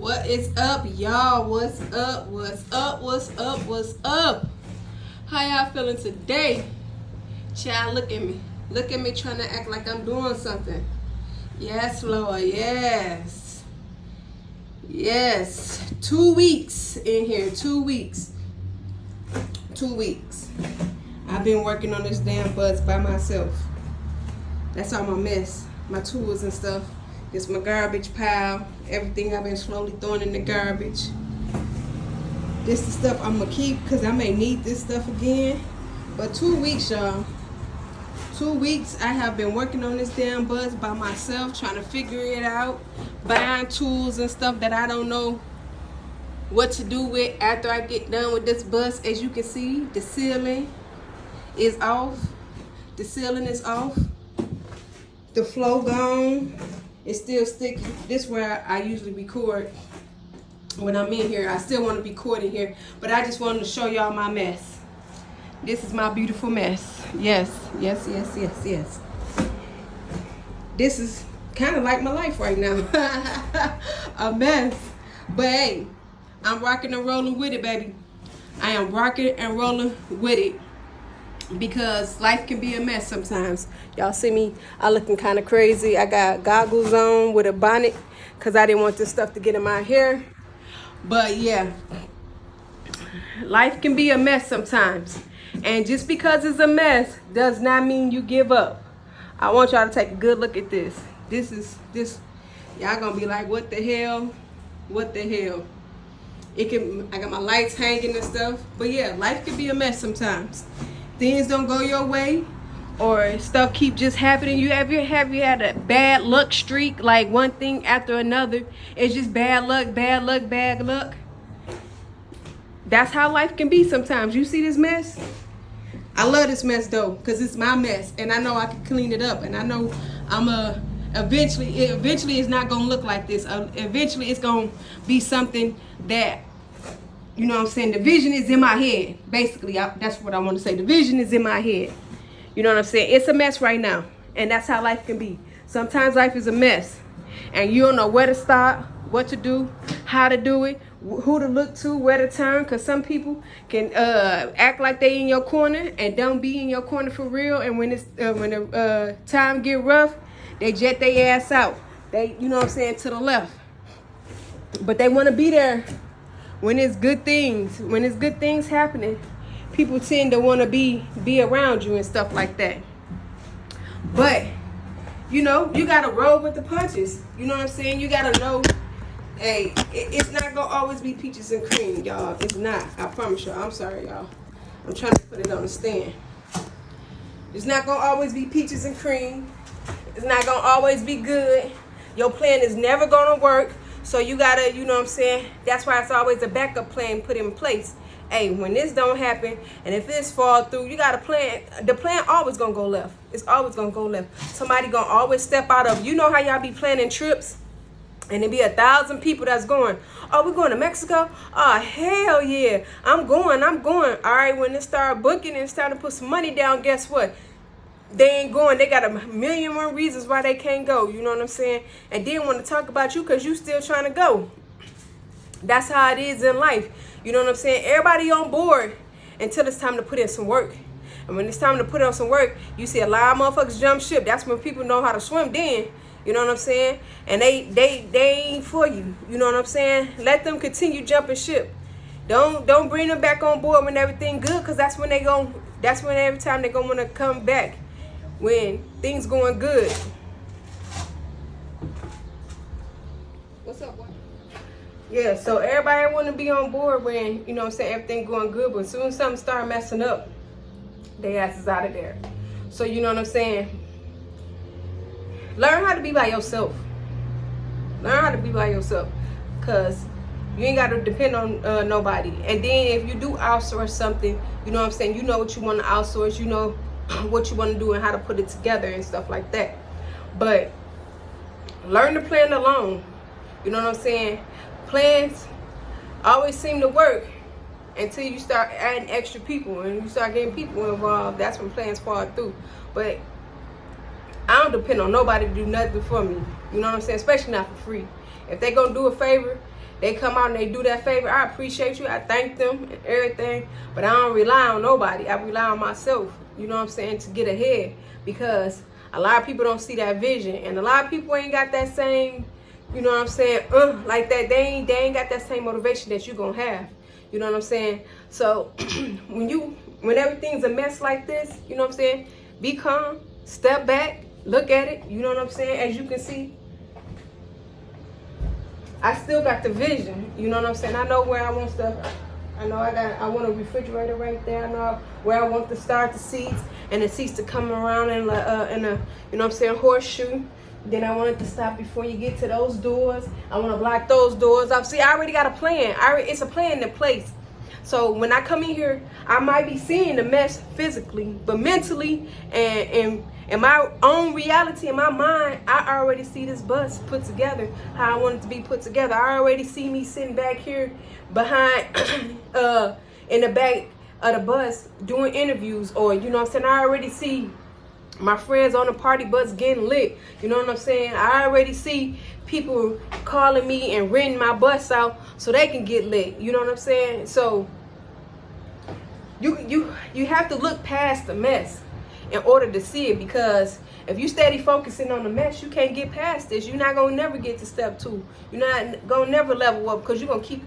What is up, y'all? What's up? What's up? What's up? What's up? How y'all feeling today? Child, look at me. Look at me trying to act like I'm doing something. Yes, Lord. Yes. Yes. 2 weeks in here. 2 weeks. 2 weeks. I've been working on this damn bus by myself. That's all my mess. My tools and stuff. It's my garbage pile. Everything I've been slowly throwing in the garbage. This is stuff I'm going to keep because I may need this stuff again. But 2 weeks, y'all. 2 weeks I have been working on this damn bus by myself, trying to figure it out. Buying tools and stuff that I don't know what to do with after I get done with this bus. As you can see, the ceiling is off. The ceiling is off. The flow gone. It's still sticky. This is where I usually record when I'm in here. I still want to record in here, but I just wanted to show y'all my mess. This is my beautiful mess. Yes, yes, yes, yes, yes. This is kind of like my life right now. A mess. But hey, I'm rocking and rolling with it, baby. I am rocking and rolling with it. Because life can be a mess sometimes. Y'all see me, I looking kind of crazy. I got goggles on with a bonnet because I didn't want this stuff to get in my hair. But yeah, life can be a mess sometimes. And just because it's a mess does not mean you give up. I want y'all to take a good look at this. This y'all gonna be like, what the hell? What the hell? I got my lights hanging and stuff. But yeah, life can be a mess sometimes. Things don't go your way, or stuff keep just happening. Have you had a bad luck streak, like one thing after another? It's just bad luck, bad luck, bad luck. That's how life can be sometimes. You see this mess? I love this mess though, because it's my mess, and I know I can clean it up, and I know eventually it's not gonna look like this. Eventually it's gonna be something that, you know what I'm saying, the vision is in my head. Basically, that's what I want to say. The vision is in my head. You know what I'm saying? It's a mess right now. And that's how life can be. Sometimes life is a mess. And you don't know where to start, what to do, how to do it, who to look to, where to turn. Because some people can act like they in your corner and don't be in your corner for real. And when the time get rough, they jet their ass out. They, you know what I'm saying, to the left. But they want to be there. When it's good things happening, people tend to want to be around you and stuff like that. But, you know, you got to roll with the punches. You know what I'm saying? You got to know, hey, it's not going to always be peaches and cream, y'all. It's not. I promise y'all. I'm sorry, y'all. I'm trying to put it on the stand. It's not going to always be peaches and cream. It's not going to always be good. Your plan is never going to work. So you gotta, you know what I'm saying? That's why it's always a backup plan put in place. Hey, when this don't happen, and if this fall through, you got a plan. The plan always gonna go left. It's always gonna go left. Somebody gonna always step out of. You know how y'all be planning trips, and there be 1,000 people that's going. Oh, we're going to Mexico? Oh, hell yeah! I'm going. All right, when they start booking and starting to put some money down, guess what? They ain't going. They got a million and one reasons why they can't go. You know what I'm saying? And then want to talk about you because you still trying to go. That's how it is in life. You know what I'm saying? Everybody on board until it's time to put in some work. And when it's time to put in some work, you see a lot of motherfuckers jump ship. That's when people know how to swim then. You know what I'm saying? And they ain't for you. You know what I'm saying? Let them continue jumping ship. Don't bring them back on board when everything good, because that's when every time they gonna want to come back. When things going good. What's up, boy? Yeah, so everybody want to be on board when, you know what I'm saying, everything going good. But as soon as something start messing up, they ass is out of there. So you know what I'm saying? Learn how to be by yourself. Learn how to be by yourself. Because you ain't got to depend on nobody. And then if you do outsource something, you know what I'm saying, you know what you want to outsource, you know what you want to do and how to put it together and stuff like that. But learn to plan alone. You know what I'm saying? Plans always seem to work until you start adding extra people and you start getting people involved. That's when plans fall through. But I don't depend on nobody to do nothing for me. You know what I'm saying? Especially not for free. If they gonna do a favor, they come out and they do that favor. I appreciate you. I thank them and everything. But I don't rely on nobody. I rely on myself. You know what I'm saying? To get ahead. Because a lot of people don't see that vision. And a lot of people ain't got that same, you know what I'm saying, like that. They ain't got that same motivation that you gonna have. You know what I'm saying? So when everything's a mess like this, you know what I'm saying? Be calm, step back, look at it. You know what I'm saying? As you can see, I still got the vision. You know what I'm saying? I know where I want stuff. I know I want a refrigerator right there. I know where I want to start the seats, and the seats to come around in a, you know what I'm saying, horseshoe. Then I wanted to stop before you get to those doors. I want to block those doors off. See, I already got a plan. It's a plan in place. So when I come in here, I might be seeing the mess physically, but mentally and in my own reality, in my mind, I already see this bus put together how I want it to be put together. I already see me sitting back here behind, in the back of the bus doing interviews, or, you know what I'm saying, I already see my friends on the party bus getting lit. You know what I'm saying? I already see people calling me and renting my bus out so they can get lit. You know what I'm saying? So you have to look past the mess in order to see it, because if you steady focusing on the mess, you can't get past this. You're not gonna never get to step 2. You're not gonna never level up, because you're gonna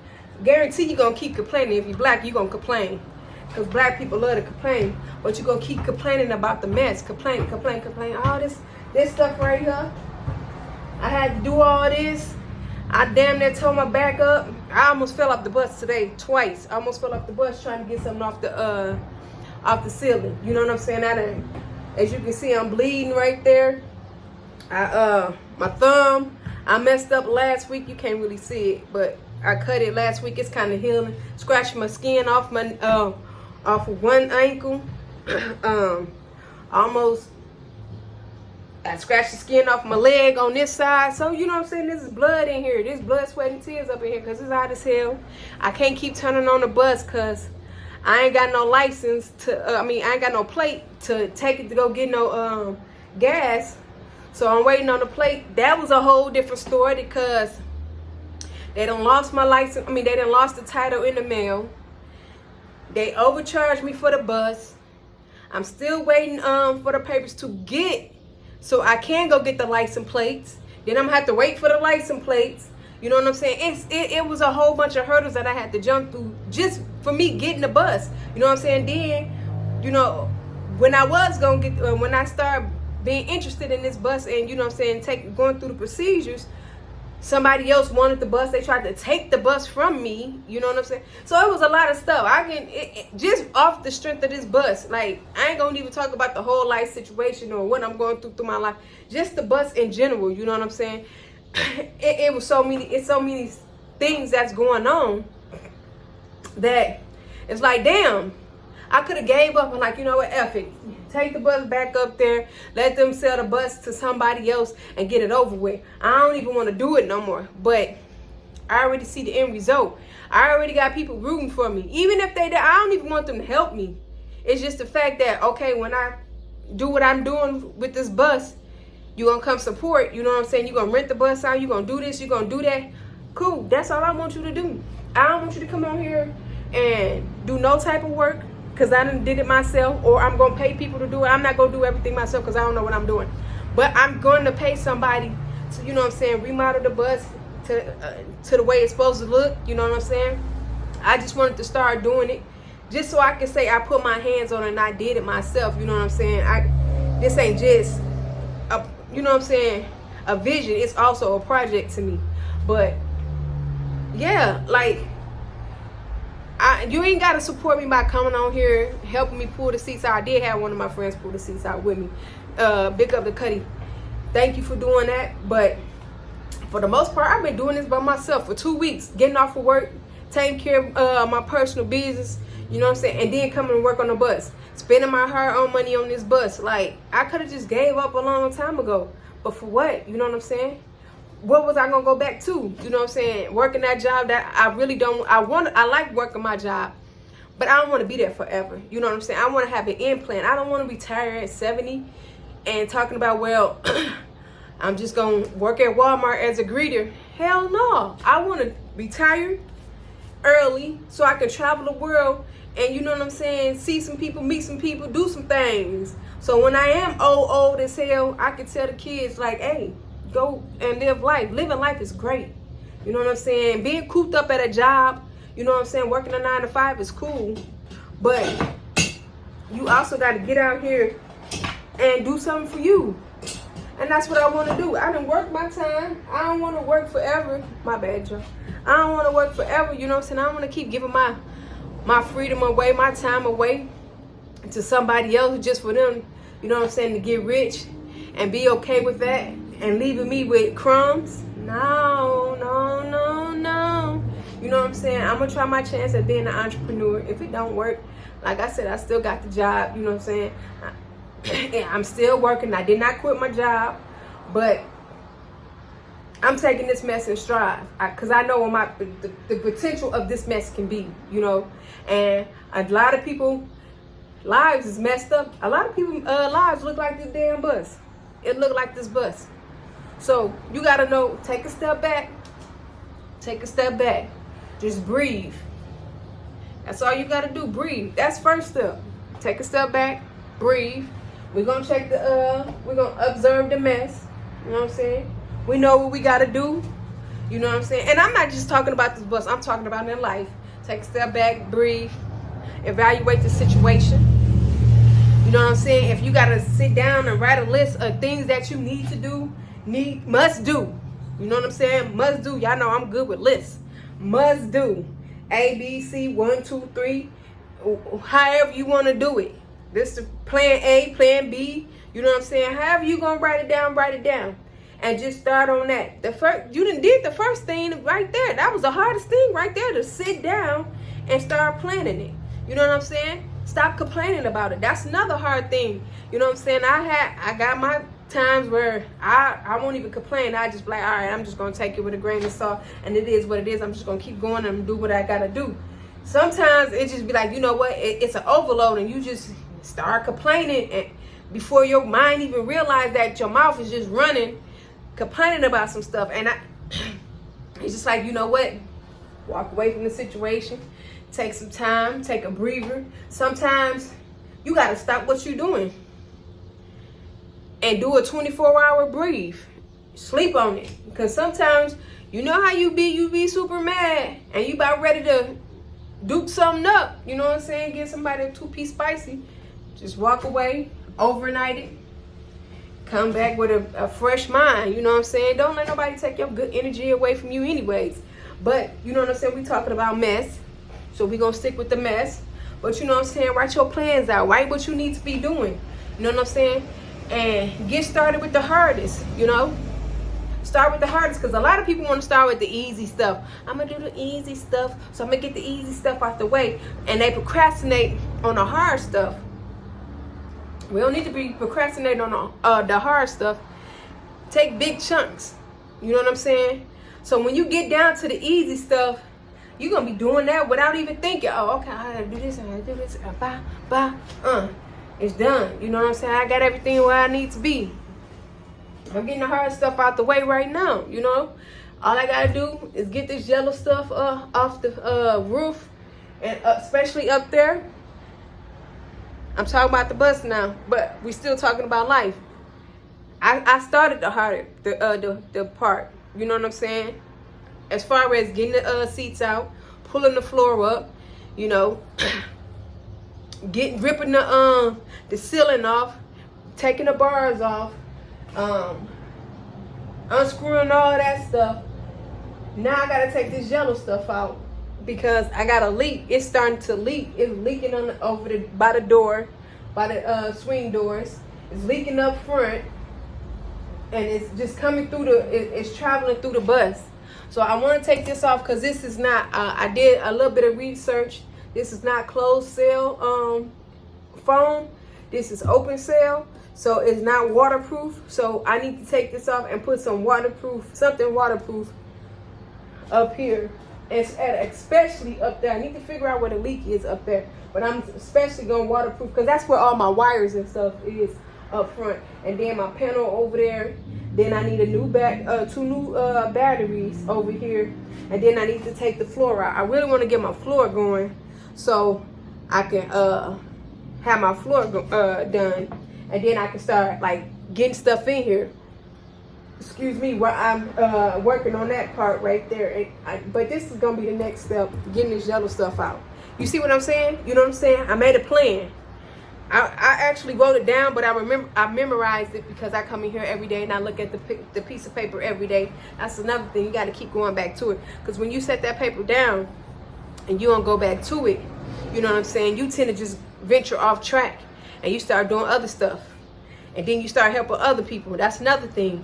guarantee you're gonna keep complaining. If you're black, you're gonna complain, because black people love to complain, but you're gonna keep complaining about the mess. Complain. All this stuff right here, I had to do all this. I damn near tore my back up. I almost fell off the bus today twice. I almost fell off the bus trying to get something off the ceiling. You know what I'm saying? As you can see, I'm bleeding right there. My thumb, I messed up last week. You can't really see it, but I cut it last week. It's kind of healing. Scratched my skin off my off of one ankle. I scratched the skin off my leg on this side. So, you know what I'm saying? This is blood in here. This blood, sweat, and tears up in here, because it's hot as hell. I can't keep turning on the bus because I ain't got no license I ain't got no plate to take it to go get no gas. So I'm waiting on the plate. That was a whole different story, because they done lost my license. They done lost the title in the mail. They overcharged me for the bus. I'm still waiting for the papers to get, so I can go get the license plates. Then I'm gonna have to wait for the license plates. You know what I'm saying? It was a whole bunch of hurdles that I had to jump through just for me getting the bus. You know what I'm saying? Then, you know, when I was gonna get, when I started being interested in this bus, and, you know what I'm saying, going through the procedures, somebody else wanted the bus. They tried to take the bus from me. You know what I'm saying? So it was a lot of stuff. Just off the strength of this bus. Like, I ain't gonna even talk about the whole life situation or what I'm going through my life. Just the bus in general. You know what I'm saying? It was so many things that's going on that it's like, damn, I could have gave up and, like, you know what, F it. Take the bus back up there, let them sell the bus to somebody else and get it over with. I don't even want to do it no more. But I already see the end result. I already got people rooting for me. Even if I don't even want them to help me. It's just the fact that, okay, when I do what I'm doing with this bus, you're going to come support. You know what I'm saying? You're going to rent the bus out. You're going to do this. You're going to do that. Cool. That's all I want you to do. I don't want you to come on here and do no type of work, because I done did it myself, or I'm going to pay people to do it. I'm not going to do everything myself because I don't know what I'm doing. But I'm going to pay somebody to, you know what I'm saying, remodel the bus to the way it's supposed to look. You know what I'm saying? I just wanted to start doing it just so I can say I put my hands on it and I did it myself. You know what I'm saying? This ain't just, you know what I'm saying, a vision. It's also a project to me. But, yeah, like, you ain't got to support me by coming on here, helping me pull the seats out. I did have one of my friends pull the seats out with me. Big up to Cuddy. Thank you for doing that. But for the most part, I've been doing this by myself for 2 weeks. Getting off of work, taking care of my personal business, you know what I'm saying? And then coming to work on the bus. Spending my hard-earned money on this bus. Like, I could have just gave up a long time ago. But for what? You know what I'm saying? What was I gonna go back to? You know what I'm saying? Working that job that I really don't. I like working my job, but I don't want to be there forever. You know what I'm saying? I want to have an end plan. I don't want to retire at 70 and talking about, well, I'm just going to work at Walmart as a greeter. Hell no. I want to retire early so I can travel the world and, you know what I'm saying, see some people, meet some people, do some things. So when I am old as hell, I can tell the kids, like, hey, go and live life. Living life is great. You know what I'm saying? Being cooped up at a job, you know what I'm saying, working a 9 to 5 is cool. But you also got to get out here and do something for you. And that's what I want to do. I done work my time. I don't want to work forever. My bad, Joe. I don't want to work forever. You know what I'm saying? I want to keep giving my freedom away, my time away to somebody else just for them, you know what I'm saying, to get rich and be okay with that and leaving me with crumbs. No. You know what I'm saying? I'm going to try my chance at being an entrepreneur. If it don't work, like I said, I still got the job. You know what I'm saying? I'm still working. I did not quit my job, but I'm taking this mess in stride because I know what the potential of this mess can be, you know. And a lot of people lives is messed up. A lot of people lives look like this damn bus. It look like this bus. So you got to know, take a step back. Take a step back. Just breathe. That's all you got to do. Breathe. That's first step. Take a step back. Breathe. We're going to check we're going to observe the mess. You know what I'm saying? We know what we got to do. You know what I'm saying? And I'm not just talking about this bus. I'm talking about in life. Take a step back, breathe, evaluate the situation. You know what I'm saying? If you got to sit down and write a list of things that you need to do, must do. You know what I'm saying? Must do. Y'all know I'm good with lists. Must do. A, B, C, 1, 2, 3. However you want to do it. This is plan A, plan B. You know what I'm saying? However you going to write it down, write it down. And just start on that. You done did the first thing right there. That was the hardest thing right there, to sit down and start planning it. You know what I'm saying? Stop complaining about it. That's another hard thing. You know what I'm saying? I got my times where I won't even complain. I just be like, all right, I'm just going to take it with a grain of salt. And it is what it is. I'm just going to keep going and do what I got to do. Sometimes it just be like, you know what? It's an overload and you just start complaining. And before your mind even realize that your mouth is just running, complaining about some stuff. And it's just like, you know what? Walk away from the situation. Take some time. Take a breather. Sometimes you got to stop what you're doing and do a 24-hour breathe. Sleep on it. Because sometimes, you know how you be super mad and you about ready to duke something up. You know what I'm saying? Get somebody a 2-piece spicy. Just walk away. Overnight it. Come back with a fresh mind. You know what I'm saying? Don't let nobody take your good energy away from you anyways. But, you know what I'm saying? We talking about mess. So we going to stick with the mess. But, you know what I'm saying? Write your plans out. Write what you need to be doing. You know what I'm saying? And get started with the hardest, you know? Start with the hardest, because a lot of people want to start with the easy stuff. I'm going to do the easy stuff, so I'm going to get the easy stuff out the way. And they procrastinate on the hard stuff. We don't need to be procrastinating on the hard stuff. Take big chunks. You know what I'm saying? So when you get down to the easy stuff, you're going to be doing that without even thinking, oh, okay, I got to do this, I got to do this, it's done. You know what I'm saying? I got everything where I need to be. I'm getting the hard stuff out the way right now, you know? All I got to do is get this yellow stuff off the roof, and especially up there. I'm talking about the bus now, but we still talking about life. I started the part, you know what I'm saying? As far as getting the seats out, pulling the floor up, you know, ripping the ceiling off, taking the bars off, unscrewing all that stuff. Now I gotta take this yellow stuff out because I got a leak. It's starting to leak. It's leaking by the door, by the swing doors. It's leaking up front, and it's just coming through it's traveling through the bus. So I want to take this off because this is not. I did a little bit of research. This is not closed cell foam. This is open cell, so it's not waterproof. So I need to take this off and put something waterproof up here, especially up there. I need to figure out where the leak is up there, but I'm especially going waterproof because that's where all my wires and stuff is up front. And then my panel over there, Then I need a new two new batteries over here. And then I need to take the floor out. I really want to get my floor going so I can have my floor done. And then I can start like getting stuff in here. Excuse me, where I'm working on that part right there. But this is gonna be the next step, getting this yellow stuff out. You see what I'm saying? You know what I'm saying? I made a plan. I actually wrote it down, but I memorized it because I come in here every day and I look at the piece of paper every day. That's another thing. You got to keep going back to it, because when you set that paper down and you don't go back to it, you know what I'm saying, you tend to just venture off track and you start doing other stuff, and then you start helping other people. That's another thing.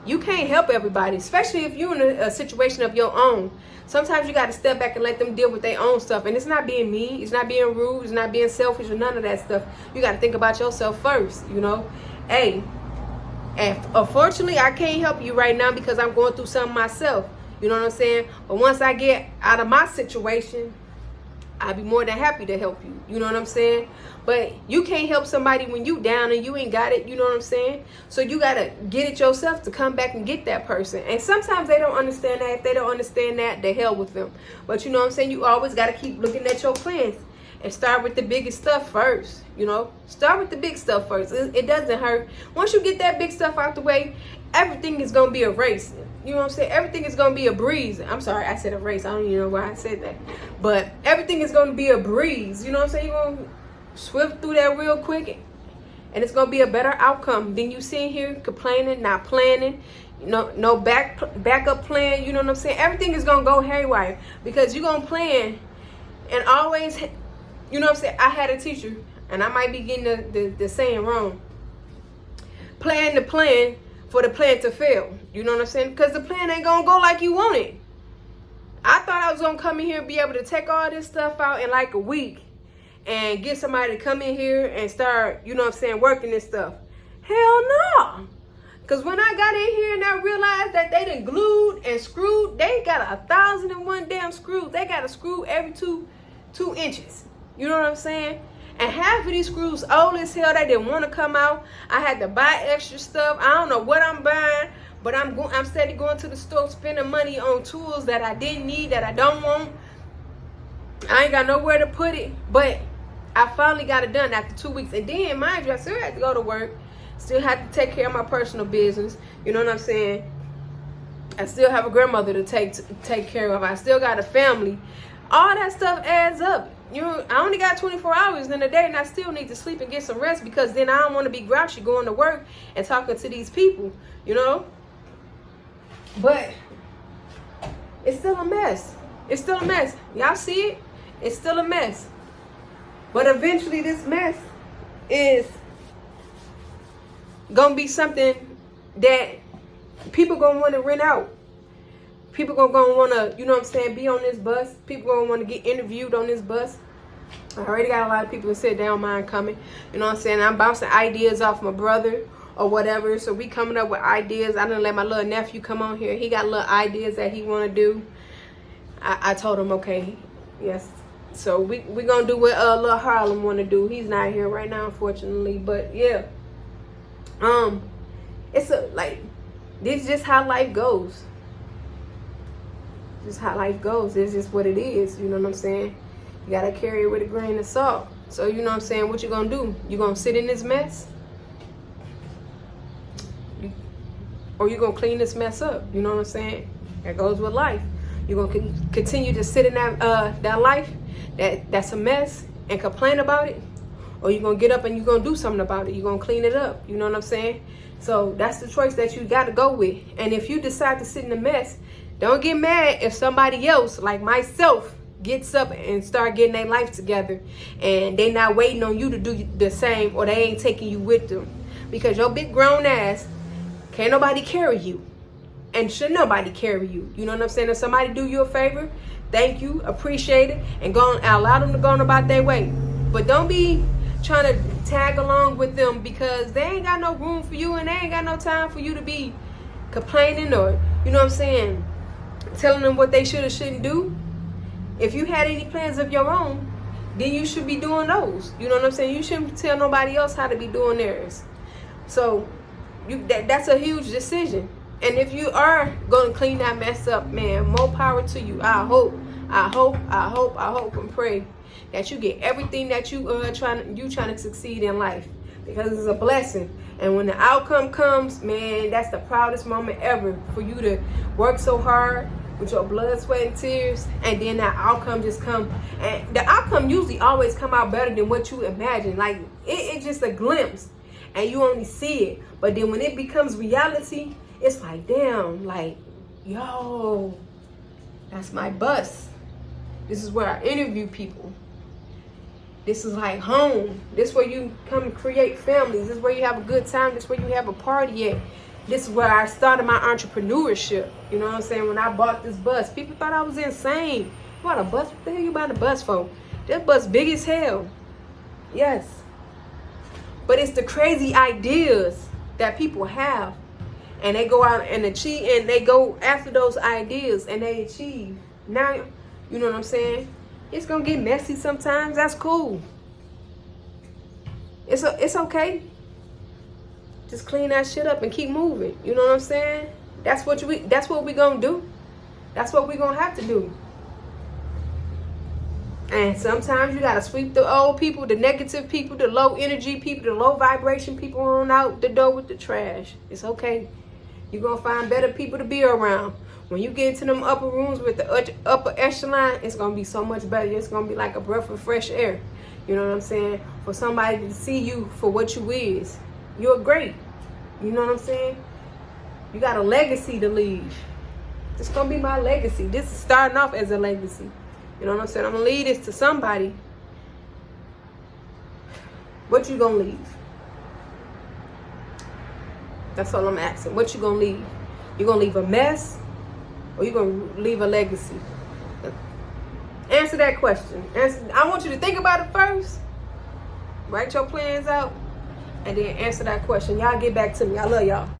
You can't help everybody, especially if you're in a situation of your own. Sometimes you got to step back and let them deal with their own stuff. And it's not being mean. It's not being rude. It's not being selfish or none of that stuff. You got to think about yourself first, you know. Hey, and unfortunately, I can't help you right now because I'm going through something myself. You know what I'm saying? But once I get out of my situation, I'll be more than happy to help you. You know what I'm saying? But you can't help somebody when you down and you ain't got it. You know what I'm saying? So you got to get it yourself to come back and get that person. And sometimes they don't understand that. If they don't understand that, the hell with them. But you know what I'm saying? You always got to keep looking at your plans and start with the biggest stuff first. You know, start with the big stuff first. It doesn't hurt. Once you get that big stuff out the way, everything is going to be a race. You know what I'm saying? Everything is going to be a breeze. I'm sorry, I said a race. I don't even know why I said that. But everything is going to be a breeze. You know what I'm saying? You're going to swift through that real quick. And it's going to be a better outcome than you sitting here complaining, not planning. No backup plan. You know what I'm saying? Everything is going to go haywire because you're going to plan and always, you know what I'm saying? I had a teacher, and I might be getting the saying wrong. Plan the plan for the plan to fail. You know what I'm saying? Because the plan ain't going to go like you want it. I thought I was going to come in here and be able to take all this stuff out in like a week and get somebody to come in here and start, you know what I'm saying, working this stuff. Hell no. Because when I got in here and I realized that they done glued and screwed, they got 1,001 damn screws. They got a screw every two inches. You know what I'm saying? And half of these screws old as hell. They didn't want to come out. I had to buy extra stuff. I don't know what I'm buying, but I'm steady going to the store spending money on tools that I didn't need, that I don't want. I ain't got nowhere to put it, but I finally got it done after 2 weeks. And then, mind you, I still had to go to work. Still had to take care of my personal business. You know what I'm saying? I still have a grandmother to take care of. I still got a family. All that stuff adds up. I only got 24 hours in a day, and I still need to sleep and get some rest, because then I don't want to be grouchy going to work and talking to these people, you know? But it's still a mess. It's still a mess. Y'all see it? It's still a mess. But eventually this mess is going to be something that people going to want to rent out. People going to want to, you know what I'm saying, be on this bus. People going to want to get interviewed on this bus. I already got a lot of people that said they don't mind coming. You know what I'm saying? I'm bouncing ideas off my brother or whatever. So we coming up with ideas. I done let my little nephew come on here. He got little ideas that he want to do. I told him, okay, yes. So we going to do what little Harlem want to do. He's not here right now, unfortunately. But yeah. It's this is just how life goes. Just how life goes. It's just what it is. You know what I'm saying? You gotta carry it with a grain of salt. So you know what I'm saying? What you gonna do? You gonna sit in this mess? Or you gonna clean this mess up? You know what I'm saying? That goes with life. You gonna continue to sit in that life that's a mess and complain about it? Or you gonna get up and you gonna do something about it? You gonna clean it up? You know what I'm saying? So that's the choice that you gotta go with. And if you decide to sit in the mess, don't get mad if somebody else, like myself, gets up and start getting their life together and they not waiting on you to do the same, or they ain't taking you with them. Because your big grown ass, can't nobody carry you. And should nobody carry you. You know what I'm saying? If somebody do you a favor, thank you, appreciate it, and allow them to go on about their way. But don't be trying to tag along with them, because they ain't got no room for you, and they ain't got no time for you to be complaining or, you know what I'm saying, telling them what they should or shouldn't do. If you had any plans of your own, then you should be doing those. You know what I'm saying? You shouldn't tell nobody else how to be doing theirs. So that's a huge decision. And if you are gonna clean that mess up, man, more power to you. I hope and pray that you get everything that you trying to succeed in life, because it's a blessing. And when the outcome comes, man, that's the proudest moment ever, for you to work so hard with your blood, sweat, and tears, and then that outcome just come. And the outcome usually always come out better than what you imagine. Like it's just a glimpse, and you only see it. But then when it becomes reality, it's like, damn, like, yo, that's my bus. This is where I interview people. This is like home. This is where you come and create families. This is where you have a good time. This is where you have a party at. This is where I started my entrepreneurship. You know what I'm saying? When I bought this bus, people thought I was insane. You bought a bus? What the hell you buying a bus for? That bus big as hell. Yes. But it's the crazy ideas that people have. And they go out and achieve, and they go after those ideas and they achieve. Now, you know what I'm saying? It's gonna get messy sometimes. That's cool. It's okay. Just clean that shit up and keep moving. You know what I'm saying? That's what we gonna do. That's what we gonna have to do. And sometimes you gotta sweep the old people, the negative people, the low energy people, the low vibration people on out the door with the trash. It's okay. You're gonna find better people to be around. When you get into them upper rooms with the upper echelon, it's gonna be so much better. It's gonna be like a breath of fresh air. You know what I'm saying? For somebody to see you for what you is. You're great. You know what I'm saying? You got a legacy to leave. This gonna be my legacy. This is starting off as a legacy. You know what I'm saying? I'm gonna leave this to somebody. What you gonna leave? That's all I'm asking. What you gonna leave? You gonna leave a mess, or you gonna leave a legacy? Answer that question. I want you to think about it first. Write your plans out, and then answer that question. Y'all get back to me. I love y'all.